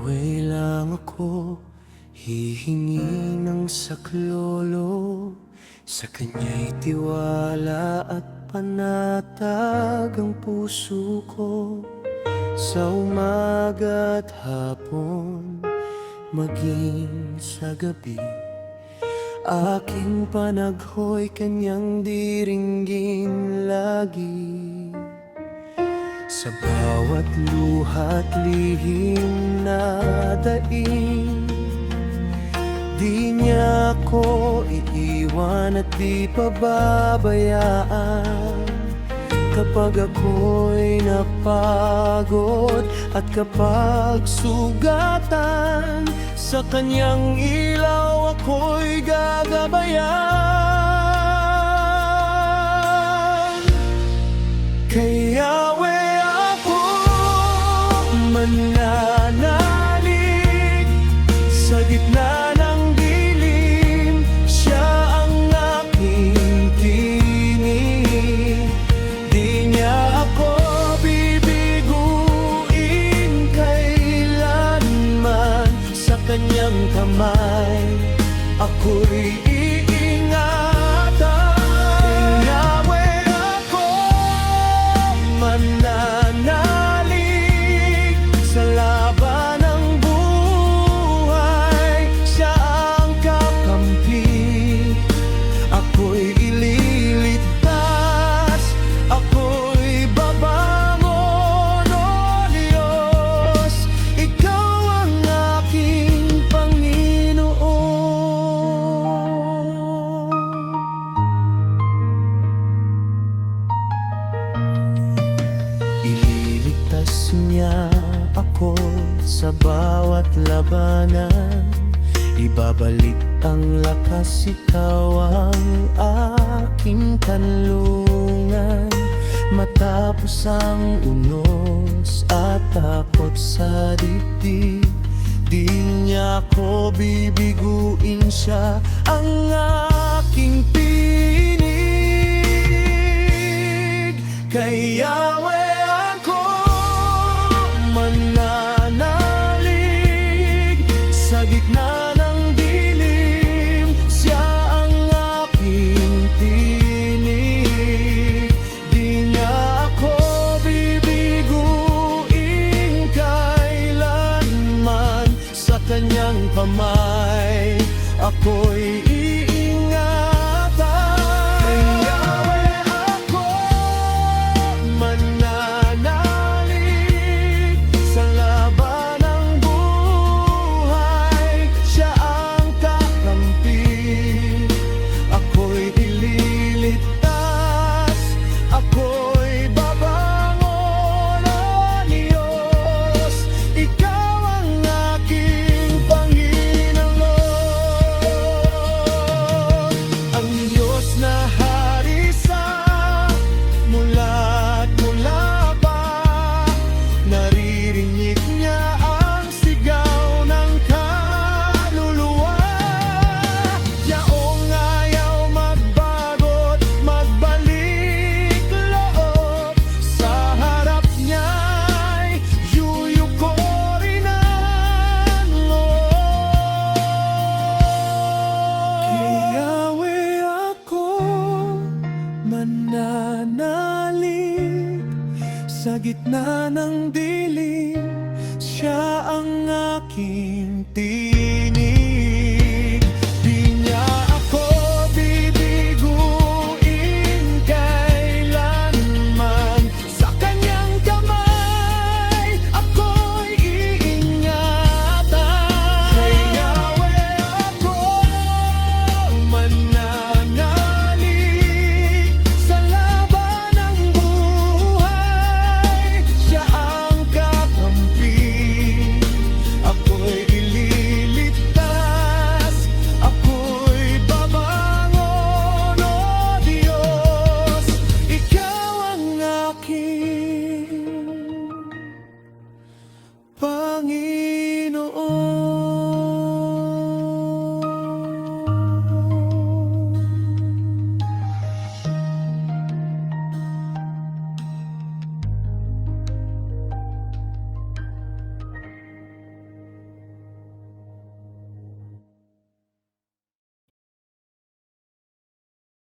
Away lang ako, hihingi ng saklolo. Sa kanya'y tiwala at panatag ang puso ko. Sa umaga at hapon, maging sa gabi, aking panagho'y kanyang diringgin lagi. Sa bawat luha't lihim na daing, di niya ako iiwan at di pababayaan. Kapag ako'y napagod at kapag sugatan, sa kanyang ilaw ako'y gagabayan. Kaya mananalig sa gitna ng dilim, siya ang aking tinig. Di niya ako bibiguin kailanman, sa kanyang kamay ako'y iingatan. Inawe ako mananalig sa laban ng buhay, siya ang kakampi. Ako'y ililigtas, ako'y babangon, O Diyos, Ikaw ang aking Panginoon. Ililigtas niya ako sa bawat labanan, ibabalik ang lakas, ikaw ang aking kanlungan. Matapos ang unos at takot sa dibdib, di niya ako bibiguin, siya ang aking tinig. Kaya sa gitna ng dilim, siya ang aking tinig. Di niya ako bibiguin kailanman, sa kanyang kamay ako'y iingatan. Kaya ako mananalig sa laban ng buhay, siya ang kakampi. Ako'y ililigtas, ako'y babangon, O Diyos, Ikaw ang aking Panginoon. Ang Diyos na hari sa mula't mula pa, naririnig niya ang sigaw ng kaluluwa. Yaong ayaw magbago't magbalik loob, sa harap niya'y yuyukurin ang loob. Kiyawe ako mananalig sa gitna ng dilim, siya ang aking